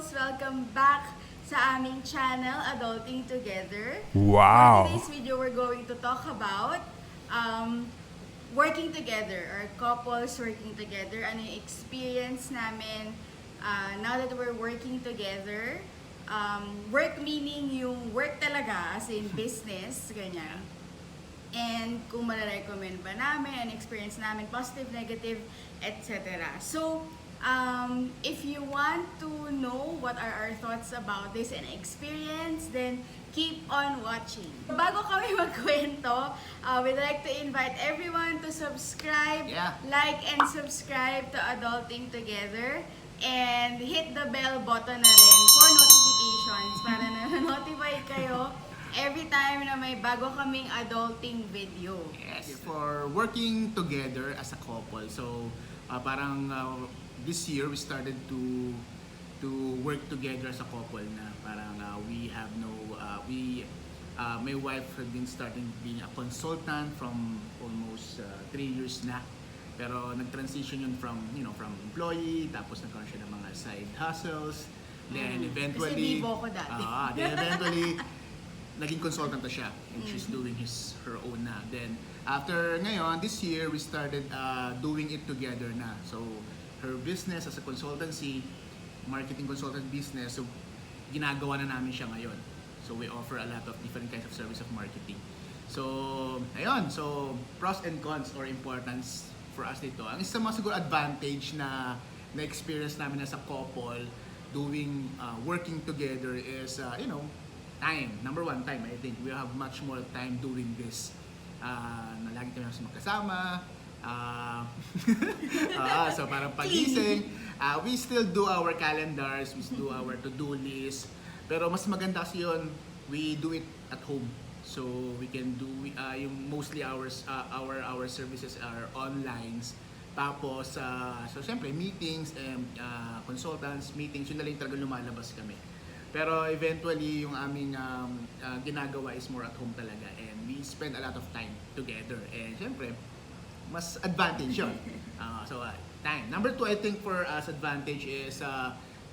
couples! Welcome back sa aming channel, Adulting Together. Wow! For today's video, we're going to talk about working together, or couples working together. Ano yung experience namin now that we're working together. Work meaning yung work talaga, as in business, ganyan. And kung mararecommend ba namin, an experience namin, positive, negative, etc. So, if you want to know what are our thoughts about this and experience, then keep on watching. Bago kami magkwento, we'd like to invite everyone to subscribe, like and subscribe to Adulting Together, and hit the bell button na rin for notifications para na-notify kayo every time na may bago kaming adulting video. Yes, for working together as a couple. So, parang this year we started to work together as a couple na parang we have no my wife had been starting being a consultant from almost 3 years na. Pero nag-transition yun from employee, tapos nagkaroon siya ng mga side hustles. Then eventually Kasi bibo ko dati. Then eventually naging consultant na siya and she's doing her own na. Then after ngayon, this year we started doing it together na. So her business as a consultancy, marketing consultant business, so ginagawa na namin siya ngayon. So we offer a lot of different kinds of service of marketing. So ayun, so pros and cons or importance for us dito. Ang isa mga siguro advantage na experience namin as a couple doing working together is time. Number one, time. I think we have much more time doing this. Na lagi kami magkasama. So parang pagising, we still do our calendars, we do our to-do list. Pero mas maganda kasi yun, we do it at home. So we can do yung mostly our services are online. Tapos so syempre meetings and consultants meetings, yun na lang talaga lumalabas kami. Pero eventually yung aming ginagawa is more at home talaga, and we spend a lot of time together, and syempre mas advantage yun. So time. Number 2, I think for us advantage is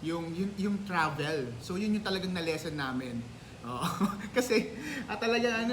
yung travel. So yun yung talagang na-lesson namin. Kasi talagang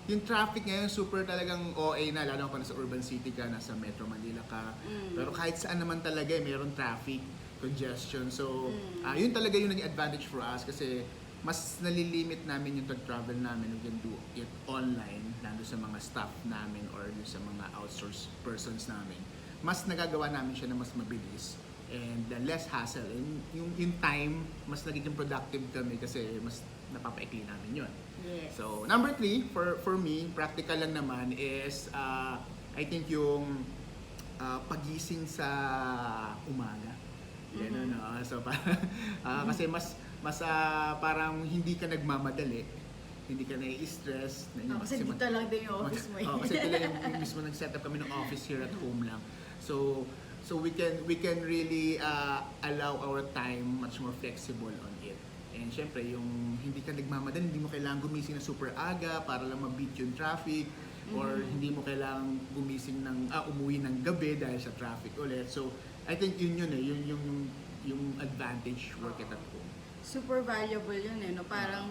yung traffic ngayon super talagang OA na, lalo kung nasa urban city ka, nasa Metro Manila ka. Pero kahit saan naman talaga mayroong traffic, congestion. So yun talaga yung naging advantage for us, kasi mas nalilimit namin yung travel namin. We can do it online, lalo sa mga staff namin or sa mga outsourced persons namin. Mas nagagawa namin siya na mas mabilis and less hassle. Yung time, mas nagiging productive kami kasi mas napapaikli namin yun. Yes. So, number 3, for me, practical lang naman is, I think yung pagising sa umaga. Ganun, so, kasi mas parang hindi ka nagmamadali, hindi ka nai-stress. Kasi dito lang din yung office mo. Kasi ito lang yung mismo nag-set up kami ng office here at home lang. So we can really allow our time much more flexible on it. And syempre, yung hindi ka nagmamadali, hindi mo kailangan gumising na super aga para lang ma-beat yung traffic, or hindi mo kailangan gumising umuwi ng gabi dahil sa traffic ulit. So I think yun yung advantage work at home. Super valuable yun no? Parang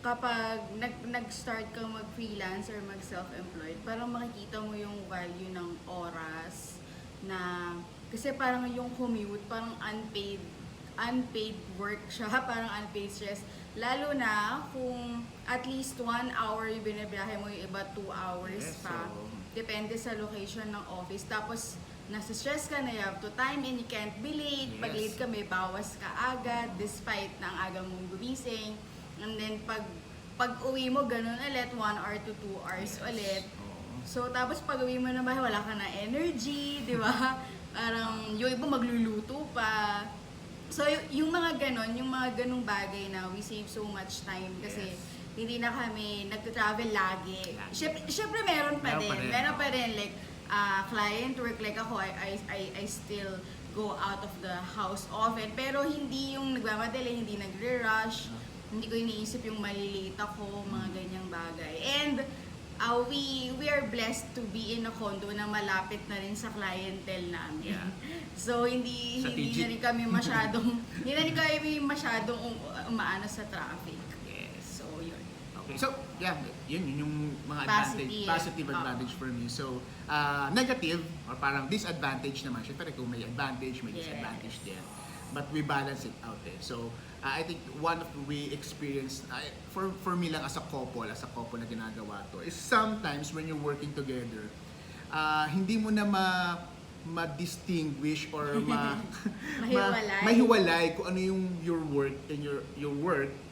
kapag nag-start kang mag-freelance or mag-self-employed, parang makikita mo yung value ng oras na, kasi parang yung commute, parang unpaid work siya, parang unpaid stress. Lalo na kung at least 1 hour yung binabiyahe mo, yung iba 2 hours pa. Depende sa location ng office. Tapos, nasa stress ka na, you have to time and you can't be late. Pag late ka, may bawas ka agad despite na ang aga mong gumising. And then pag uwi mo, ganun ulit, 1 hour to 2 hours ulit. So tapos pag uwi mo na bahay, wala ka na energy, di ba? Parang yung iba magluluto pa. So yung mga ganung bagay na we save so much time kasi hindi na kami nagta-travel lagi. Syempre meron pa din like client work, like ako, I still go out of the house often, pero hindi yung nagmamadali, hindi nagre-rush, hindi ko iniisip yung malilate ako, mga ganyang bagay. And we are blessed to be in a condo na malapit na rin sa clientele namin. Yeah. So hindi Sa hindi TG. na rin kami masyadong hindi na rin kami masyadong umaano sa traffic. Yes. So yun. Okay. So, yeah, yun yung mga positive advantage for me. So, negative or parang disadvantage naman. Siyempre kung may advantage, may disadvantage din. But we balance it out eh. So, I think one of we experience for me lang as a couple na ginagawa to is sometimes when you're working together, hindi mo na ma-distinguish or mahiwalay kung ano yung your work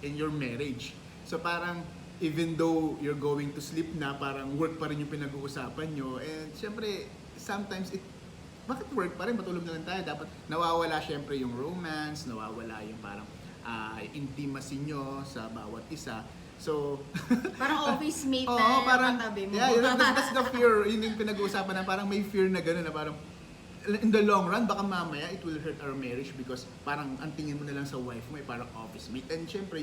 and your marriage. So parang even though you're going to sleep na, parang work pa rin yung pinag-uusapan nyo. And syempre, sometimes bakit work pa rin? Matulog na lang tayo. Dapat nawawala syempre yung romance, nawawala yung parang intimacy nyo sa bawat isa. So, parang office mate oo, na parang, katabi mo. yeah, that's the fear. Yun yung pinag-uusapan na parang may fear na gano'n na parang in the long run, baka mamaya it will hurt our marriage because parang ang tingin mo na lang sa wife mo ay parang office mate. And syempre,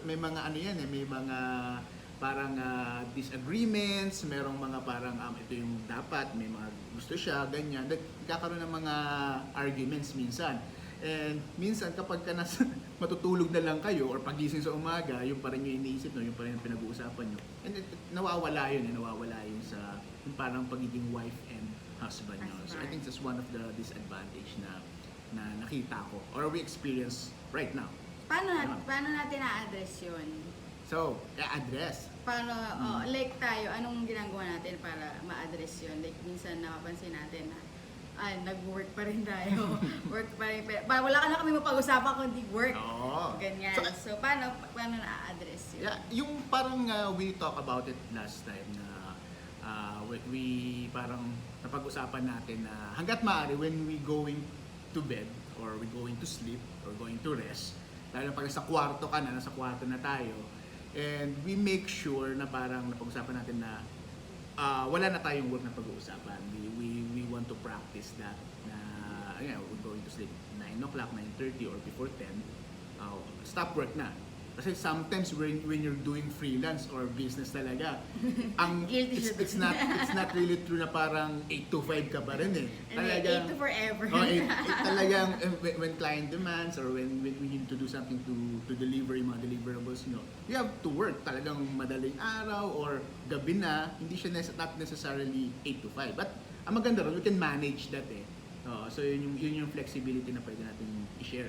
may mga ano yan eh, may mga parang disagreements, merong mga parang ito yung dapat, may mga gusto siya, ganyan. Nagkakaroon ng mga arguments minsan. And minsan kapag matutulog na lang kayo or pagising sa umaga, yung pa rin yung iniisip nyo, yung pa rin yung pinag-uusapan nyo. And nawawala yun sa yung parang pagiging wife and husband nyo. So I think that's one of the disadvantage na nakita ko or we experience right now. Paano natin na-address yun? So, address. Paano, like tayo, anong ginagawa natin para ma-address yun? Like minsan napapansin natin na nag-work pa rin tayo. Work pa rin. Wala ka na kami mapag-usapan kundi work. Oo. Ganyan. So paano na-address yun? Yeah, yung parang we talk about it last time na we parang napag-usapan natin na hanggat maaari when we going to bed or we going to sleep or going to rest, lalo pag nasa kwarto ka na, nasa kwarto na tayo, and we make sure na parang napag-usapan natin na wala na tayong work na pag-uusapan. We want to practice that na we're going to sleep 9 o'clock, 9:30 or before 10, stop work na. Kasi sometimes when you're doing freelance or business talaga, it's not really true na parang 8 to 5 ka pa rin eh. Talagang 8 to forever. Talagang when client demands or when we need to do something to deliver yung mga deliverables, you have to work talagang madaling araw or gabi na. Hindi siya not necessarily 8 to 5. But ang maganda ron, we can manage that eh. So yun yung flexibility na pwede natin i-share.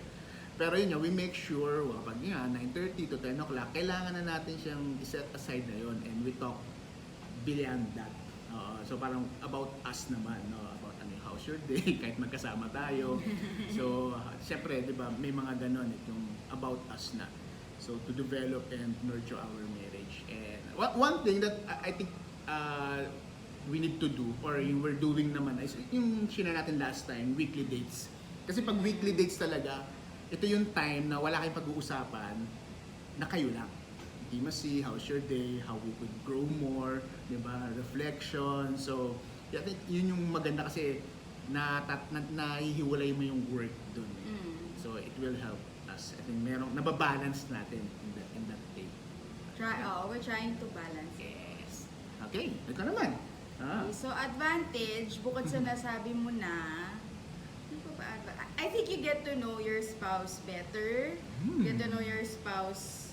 Pero yun we make sure kapag 9:30 to 10 o'clock, kailangan na natin siyang i-set aside na yun and we talk beyond that. So parang about us naman, about how's your day, kahit magkasama tayo. So syempre, di ba, may mga ganon yung about us na. So to develop and nurture our marriage. And one thing that I think we need to do or yung we're doing naman is yung share natin last time, weekly dates. Kasi pag weekly dates talaga, ito yung time na wala kayong pag-uusapan na kayo lang. Intimacy, how's your day, how we could grow more, di ba? Reflection. So, I think yun yung maganda kasi nahihiwalay mo yung work dun. So, it will help us. I think nababalance natin in that day. We're trying to balance. Yes. Okay, ito naman. Okay, so advantage, bukod sa nasabi mo na, I think you get to know your spouse better. Get to know your spouse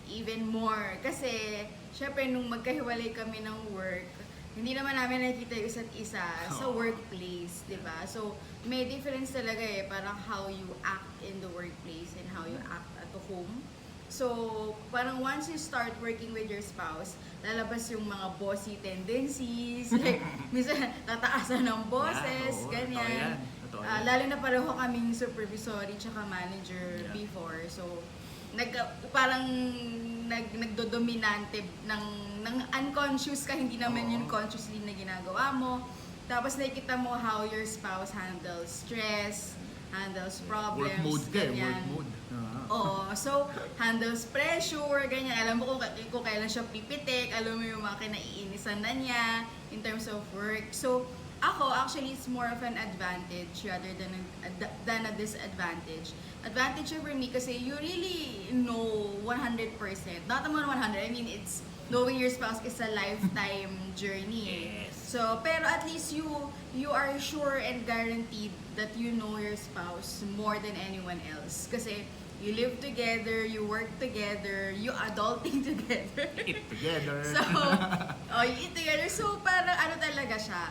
even more. Kasi, syempre, nung magkahiwalay kami ng work, hindi naman namin nakikita yung isa't isa sa workplace, di ba? So, may difference talaga eh, parang how you act in the workplace and how you act at home. So, parang once you start working with your spouse, lalabas yung mga bossy tendencies, like, minsan tataasan ng boses, ganyan. Lalo na pareho kaming supervisory tsaka manager before. So, parang nagdodominante ng unconscious ka, hindi naman yun consciously na ginagawa mo. Tapos nakikita mo how your spouse handles stress, handles problems, work mode ganyan. Work mode. Oo, so handles pressure, ganyan. Alam mo kung kailan siya pipitik, alam mo yung mga kinaiinisan na niya in terms of work. So, ako, actually, it's more of an advantage rather than a disadvantage. Advantage for me kasi you really know 100%. Not naman 100, I mean, it's knowing your spouse is a lifetime journey. Yes. So, pero at least you are sure and guaranteed that you know your spouse more than anyone else. Kasi you live together, you work together, you adulting together. Eat together. So, you eat together. So, parang ano talaga siya.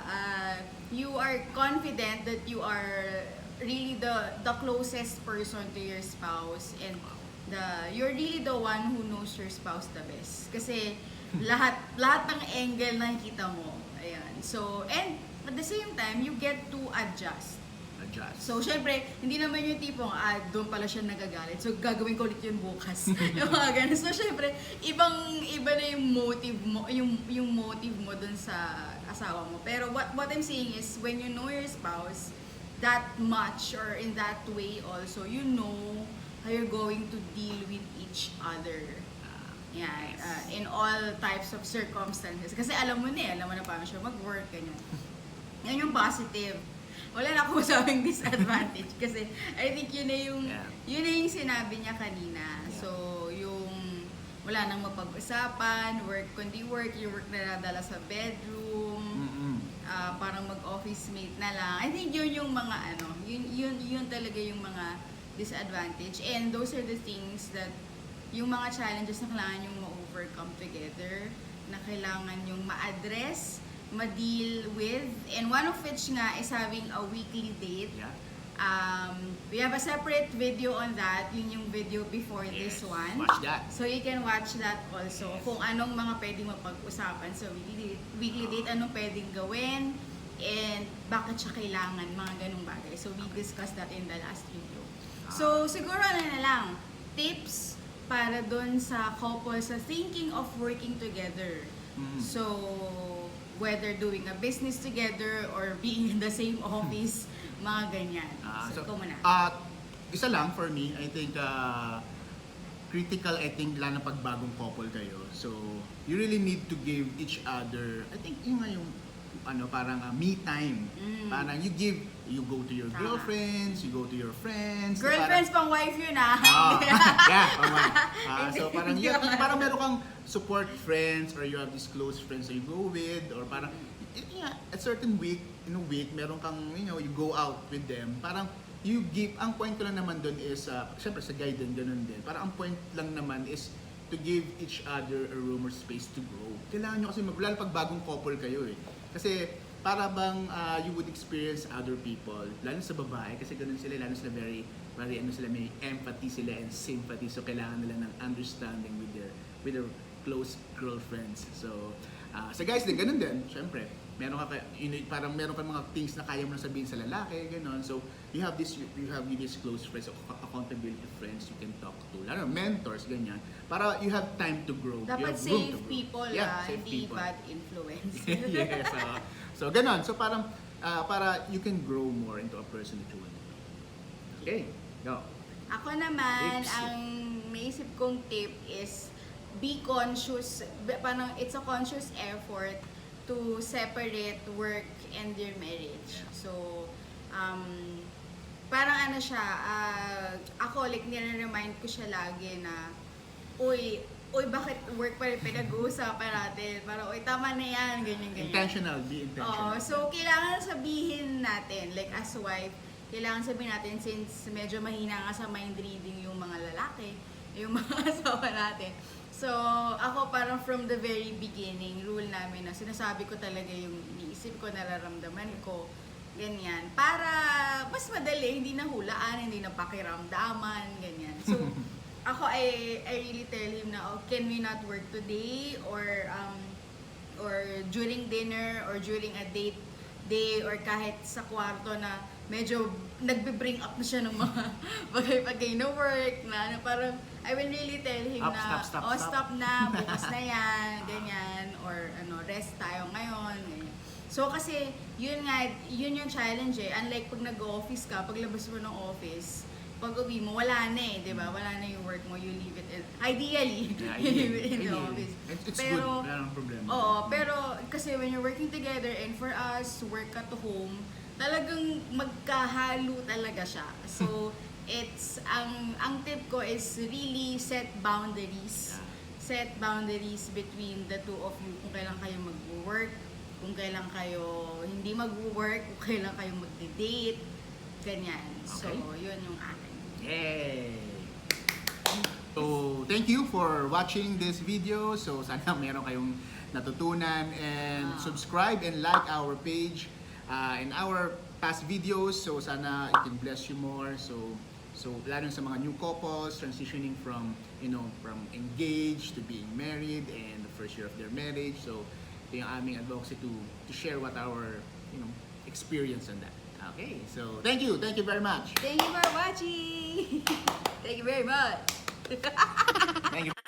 You are confident that you are really the closest person to your spouse, and you're really the one who knows your spouse the best. Kasi lahat ng angle na nakikita mo. Ayan. So, and at the same time, you get to adjust. So, syempre, hindi naman yung tipong, doon pala siya nagagalit. So, gagawin ko ulit yun bukas. Yung mga ganun. So, syempre, iba na yung motive mo, yung motive mo dun sa asawa mo. Pero what I'm saying is, when you know your spouse that much or in that way also, you know how you're going to deal with each other. Yan, in all types of circumstances. Kasi alam mo na paano siya mag-work, ganyan. Yan yung positive. Wala na akong masabing disadvantage kasi I think yun na yung sinabi niya kanina. So, yung wala nang mapag-usapan, work kundi work, yung work na nadala sa bedroom, parang mag-office mate na lang. I think yun yung mga yun talaga yung mga disadvantage. And those are the things that yung mga challenges na kailangan yung ma-overcome together, na kailangan yung ma-address, ma-deal with, and one of which nga is having a weekly date. Yeah. We have a separate video on that, yun yung video before this one. Watch that. So you can watch that also. Yes. Kung anong mga pwedeng mapag-usapan sa weekly date, anong pwedeng gawin, and bakit siya kailangan, mga ganung bagay. So we discussed that in the last video. So siguro na lang, tips para dun sa couple sa thinking of working together. So, whether doing a business together or being in the same office, mga ganyan. So ikaw muna. Isa lang for me, I think critical, I think, lalo na pag bagong couple kayo. So, you really need to give each other, I think, yung parang me time. Parang you go to your girlfriends, you go to your friends. Girlfriends, pang wife yun So parang parang meron kang support friends or you have these close friends that you go with, or parang a certain week, in a week, meron kang, you go out with them. Parang you give, ang point ko lang naman doon is, syempre sa guy din, ganun din. Parang ang point lang naman is to give each other a room or space to grow. Kailangan nyo kasi lalo pag bagong couple kayo eh. Kasi para bang you would experience other people, lalo sa babae, kasi ganun sila, lalo sila very may empathy sila and sympathy. So kailangan nila ng understanding with their close girlfriends. So sa guys din, ganun din, syempre. Parang meron ka mga things na kaya mo na sabihin sa lalaki, gano'n. So, you have these close friends, accountability friends you can talk to. Lalo, mentors, ganyan. Para you have time to grow. Dapat safe people, safe hindi people. bad influence. Yes. So, gano'n. So, parang, para you can grow more into a person that you want to be. Okay, go. Ako naman, Tips. ang naisip kong tip is be conscious. Parang it's a conscious effort to separate work and your marriage. So, parang ako nire-remind ko siya lagi na, uy, bakit work pa rin pinag-uusapan natin? Parang, tama na yan, ganyan. Intentional, be intentional. So, kailangan sabihin natin, like as wife, kailangan sabihin natin, since medyo mahina nga sa mind reading yung mga lalaki, yung mga asawa natin. So, ako parang from the very beginning, rule namin na sinasabi ko talaga yung iniisip ko, nararamdaman ko, ganyan. Para mas madali, hindi na hulaan, hindi na pakiramdaman, ganyan. So, ako, I really tell him na, can we not work today? Or during dinner, or during a date day, or kahit sa kwarto na medyo nagbe-bring up na siya ng mga bagay-bagay na work na parang I will really tell him stop na, bukas na yan, ganyan, or rest tayo ngayon, ganyan. So kasi yun yung challenge eh. Unlike pag nag-office ka, paglabas mo ng office, pag uwi mo, wala na eh, di ba? Wala na yung work mo, you leave it in, ideally, you leave it in the office. It's pero, good, wala nang problema. Oo, pero kasi when you're working together, and for us, work at home, talagang magkahalo talaga siya. So, ang tip ko is really set boundaries. set boundaries between the two of you. Kung kailan kayo mag-work, kung kailan kayo hindi mag-work, kung kailan kayo mag-date, ganyan. So, Okay. yun yung akin. Yay! So, thank you for watching this video. So, sana meron kayong natutunan and subscribe and like our page and our past videos. So, sana it can bless you more. So lalo sa mga new couples transitioning from, from engaged to being married and the first year of their marriage. So, ito yung aming advocacy to share what our, experience on that. Okay, so thank you very much. Thank you for watching! Thank you very much! Thank you.